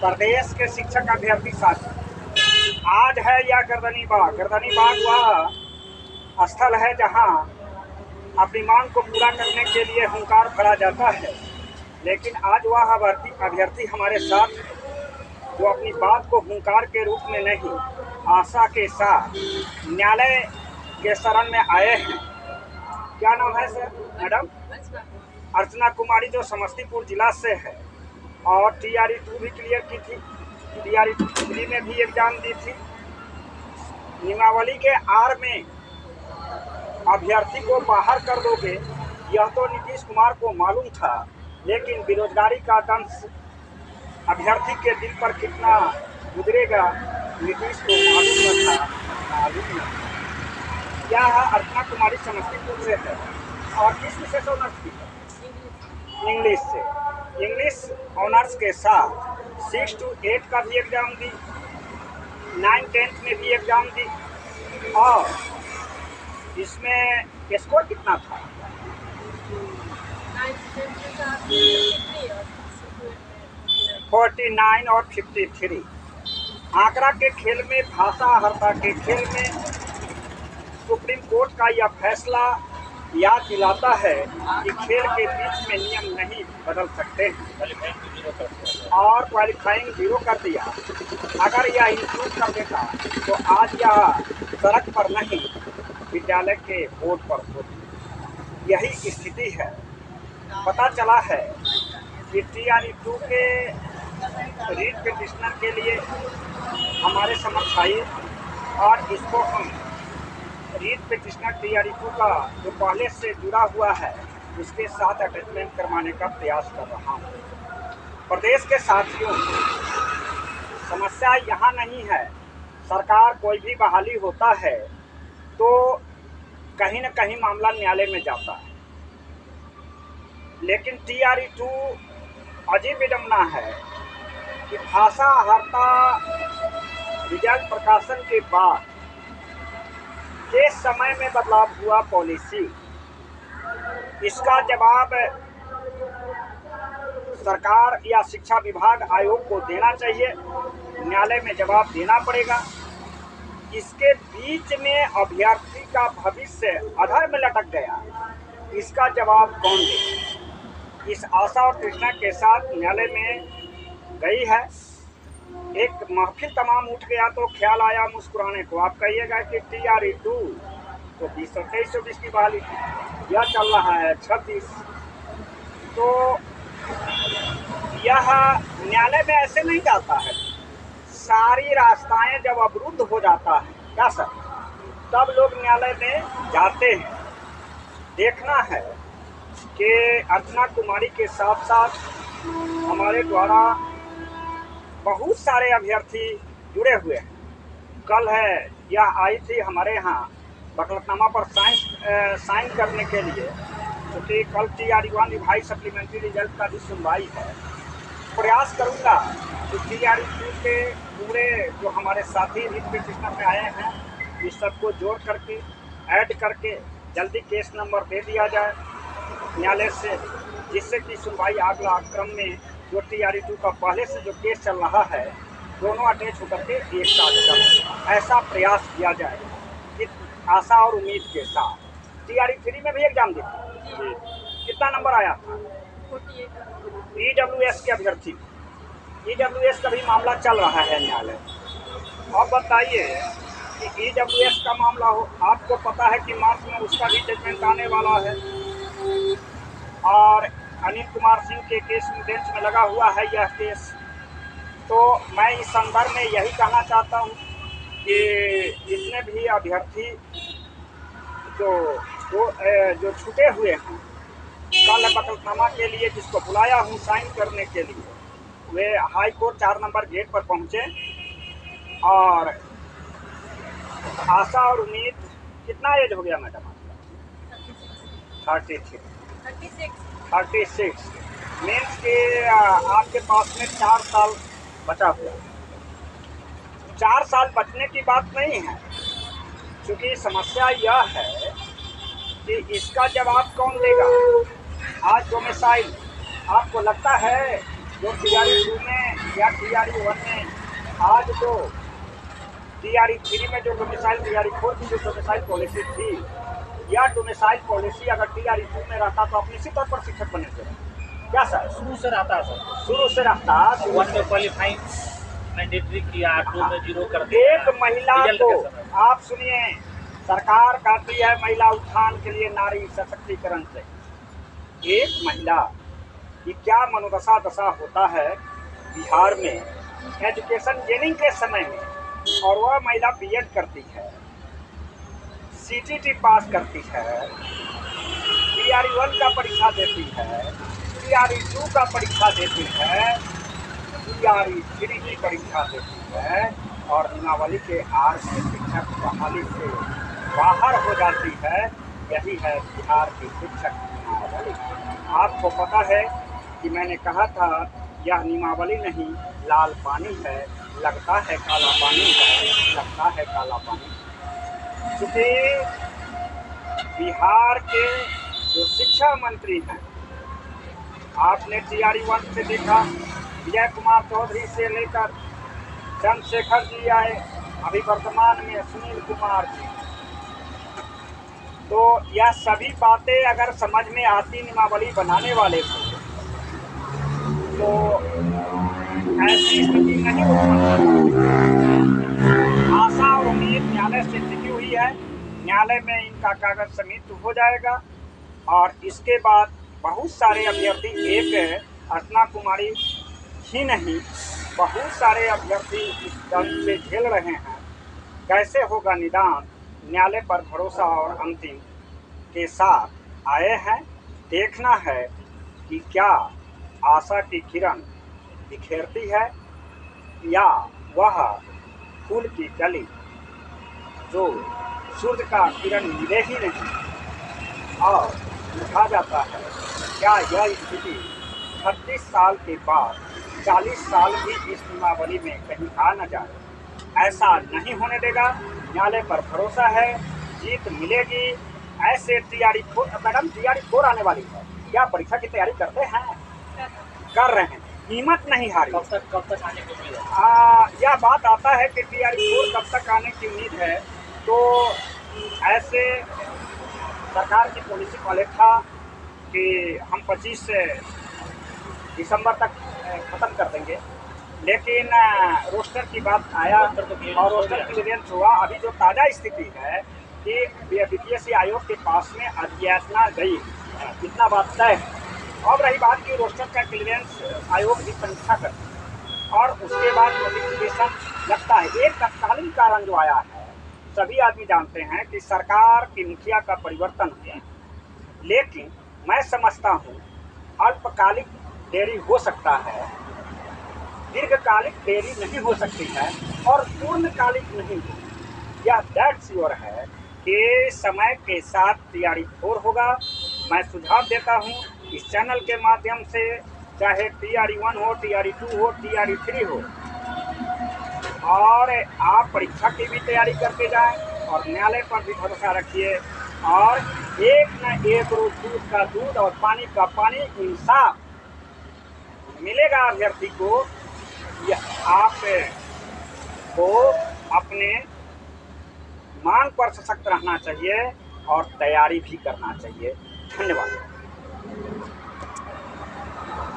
प्रदेश के शिक्षक अभ्यर्थी साथी, आज है यह गर्दनी बाग। गर्दनी बाग वह स्थल है जहां अपनी मांग को पूरा करने के लिए हुंकार भरा जाता है, लेकिन आज वह अभ्यर्थी हमारे साथ है जो अपनी बात को हुंकार के रूप में नहीं, आशा के साथ न्यायालय के शरण में आए हैं। क्या नाम है सर? मैडम अर्चना कुमारी, जो समस्तीपुर जिला से है और TRE2 भी क्लियर की थी, TRE3 में भी एग्जाम दी थी। नियमावली के आड़ में अभ्यर्थी को बाहर कर दोगे, यह तो नीतीश कुमार को मालूम था, लेकिन बेरोजगारी का दंश अभ्यर्थी के दिल पर कितना गुजरेगा नीतीश को मालूम न था। यह अर्चना कुमारी समस्तीपुर से है और किस विषय से ऑनर्स की है? इंग्लिश से। इंग्लिश ऑनर्स के साथ 6 to 8 का भी एग्जाम दी, 9-10 में भी एग्जाम दी और इसमें स्कोर कितना था? 49 और 53। आंकड़ा के खेल में, भाषा हरता के खेल में सुप्रीम कोर्ट का यह फैसला याद दिलाता है कि खेल के बीच में नियम नहीं बदल सकते और क्वालिफाइंग 0 कर दिया। अगर यह इंप्रूव कर देता तो आज यह सड़क पर नहीं, विद्यालय के बोर्ड पर होती। यही स्थिति है। पता चला है कि TRE2 के रीट पिटिशनर के लिए हमारे समक्ष आई और इसको हम रीट पिटिशनर TRE2 का जो पहले से जुड़ा हुआ है उसके साथ अटैचमेंट करवाने का प्रयास कर रहा हूँ। प्रदेश के साथियों, समस्या यहाँ नहीं है। सरकार कोई भी बहाली होता है तो कहीं न कहीं मामला न्यायालय में जाता है, लेकिन TRE2 अजीब विडंबना है कि भाषा हरता रिजल्ट प्रकाशन के बाद के समय में बदलाव हुआ पॉलिसी। इसका जवाब सरकार या शिक्षा विभाग आयोग को देना चाहिए, न्यायालय में जवाब देना पड़ेगा। इसके बीच में अभ्यर्थी का भविष्य अधर में लटक गया, इसका जवाब कौन दे? इस आशा और तृष्णा के साथ न्यायालय में गई है। एक महफिल तमाम उठ गया तो ख्याल आया मुस्कुराने को। आप कहिएगा कि TRE2 तो 2023-24 की बहाली थी, यह चल रहा है 26। तो यह न्यायालय में ऐसे नहीं जाता है। सारी रास्ताएं जब अवरुद्ध हो जाता है क्या सर, तब लोग न्यायालय में जाते हैं। देखना है कि अर्चना कुमारी के साथ साथ हमारे द्वारा बहुत सारे अभ्यर्थी जुड़े हुए हैं। कल है यह आई थी हमारे यहाँ वकालतनामा पर साइन करने के लिए, क्योंकि कल TRE1 रिवाइज सप्लीमेंट्री रिजल्ट का भी सुनवाई है। प्रयास करूँगा कि TRE2 के पूरे जो हमारे साथी रीट पिटिशनर में आए हैं इस सबको जोड़ करके ऐड करके जल्दी केस नंबर दे दिया जाए न्यायालय से, जिससे कि सुनवाई अगला क्रम में जो TRE2 का पहले से जो केस चल रहा है दोनों अटैच होकर के एक साथ चले, ऐसा प्रयास किया जाए कि आशा और उम्मीद के साथ। TRE3 में भी एग्जाम दी, कितना नंबर आया था? 48। EWS के अभ्यर्थी, EWS का भी मामला चल रहा है न्यायालय। अब बताइए कि EWS का मामला हो, आपको पता है कि मार्च में उसका भी जजमेंट आने वाला है और अनिल कुमार सिंह के केस में बेंच में लगा हुआ है यह केस। तो मैं इस संदर्भ में यही कहना चाहता हूँ कि जितने भी अभ्यर्थी जो छूटे हुए हैं, कल वकालतनामा के लिए जिसको बुलाया हूँ साइन करने के लिए, वे हाई कोर्ट 4 नंबर गेट पर पहुँचे और आशा और उम्मीद। कितना एज हो गया मैडम आपका? 36। मीन्स के आपके पास में 4 साल बचा हुआ। 4 साल बचने की बात नहीं है, क्योंकि समस्या यह है कि इसका जवाब कौन देगा। आज डोमिसाइल, आपको लगता है जो TRE 2 में या TRE 1 में आज जो TRE 3 में जो डोमिसाइल TRE 4 की जो डोमिसाइल पॉलिसी थी या डोमिसाइल पॉलिसी अगर TRE 2 में रहता तो आप निश्चित तौर पर शिक्षक बने थे। क्या सर? शुरू से रहता है सर, शुरू से रहता। 1 में क्वालिफाइंग मैंडेटरी किया, 2 में 0 कर दिया। एक महिला को आप सुनिए, सरकार कहती है महिला उत्थान के लिए नारी सशक्तिकरण से। एक महिला की क्या मनोदशा दशा होता है बिहार में एजुकेशन गेनिंग के समय में, और वह महिला बीएड करती है, CTT पास करती है, TRE 1 का परीक्षा देती है, TRE 2 का परीक्षा देती है, TRE 3 की परीक्षा देती है और नियमावली के आड़ में शिक्षक बहाली से बाहर हो जाती है। यही है बिहार की शिक्षक नियमावली। आपको पता है कि मैंने कहा था यह नियमावली नहीं लाल पानी है, लगता है काला पानी है, लगता है काला पानी। क्योंकि बिहार के जो शिक्षा मंत्री हैं, आपने TRE 1 से देखा, विजय कुमार चौधरी से लेकर चंद्रशेखर जी आए, अभी वर्तमान में सुनील कुमार जी। तो यह सभी बातें अगर समझ में आती नियमावली बनाने वाले को, तो ऐसी स्थिति नहीं उत्पन्न। आशा और उम्मीद न्यायालय से टिकी हुई है। न्यायालय में इनका कागज समित हो जाएगा और इसके बाद बहुत सारे अभ्यर्थी, एक अर्चना कुमारी ही नहीं, बहुत सारे अभ्यर्थी इस दंड से झेल रहे हैं। कैसे होगा निदान, न्यायालय पर भरोसा और अंतिम के साथ आए हैं। देखना है कि क्या आशा की किरण बिखेरती है या वह फूल की कली जो सूर्य का किरण मिले ही नहीं और लिखा जाता है। क्या यह स्थिति 36 साल के बाद 40 साल भी इस नियमावली में कहीं आ न जाए? ऐसा नहीं होने देगा। न्यायालय पर भरोसा है, जीत मिलेगी। ऐसे TRE 4, मैडम TRE 4 आने वाली है, क्या परीक्षा की तैयारी करते हैं? कर रहे हैं, हिम्मत नहीं हारी। कब तक आने की उम्मीद है? यह बात आता है कि TRE 4 कब तक आने की उम्मीद है। तो ऐसे सरकार की पॉलिसी वाले था कि हम 25 दिसंबर तक ख़त्म कर देंगे, लेकिन रोस्टर की बात आया और रोस्टर क्लियरेंस हुआ। अभी जो ताज़ा स्थिति है कि BPSC आयोग के पास में अधियाचना गई, इतना बात तय है। अब रही बात की रोस्टर का क्लियरेंस आयोग की समीक्षा करती है और उसके बाद नोटिफिकेशन लगता है। एक तत्कालीन कारण जो आया है, सभी आदमी जानते हैं कि सरकार की मुखिया का परिवर्तन हुआ, लेकिन मैं समझता हूँ अल्पकालिक देरी हो सकता है, दीर्घकालिक देरी नहीं हो सकती है और पूर्णकालिक नहीं हो। यह दैट श्योर है कि समय के साथ TRE 4 होगा। मैं सुझाव देता हूँ इस चैनल के माध्यम से, चाहे TRE 1 हो, TRE 2 हो, TRE 3 हो, और आप परीक्षा की भी तैयारी करके जाएं और न्यायालय पर भी भरोसा रखिए। और एक न एक रोज दूध का दूध और पानी का पानी इंसाफ मिलेगा अभ्यर्थी को। आप को अपने मांग पर सशक्त रहना चाहिए और तैयारी भी करना चाहिए। धन्यवाद।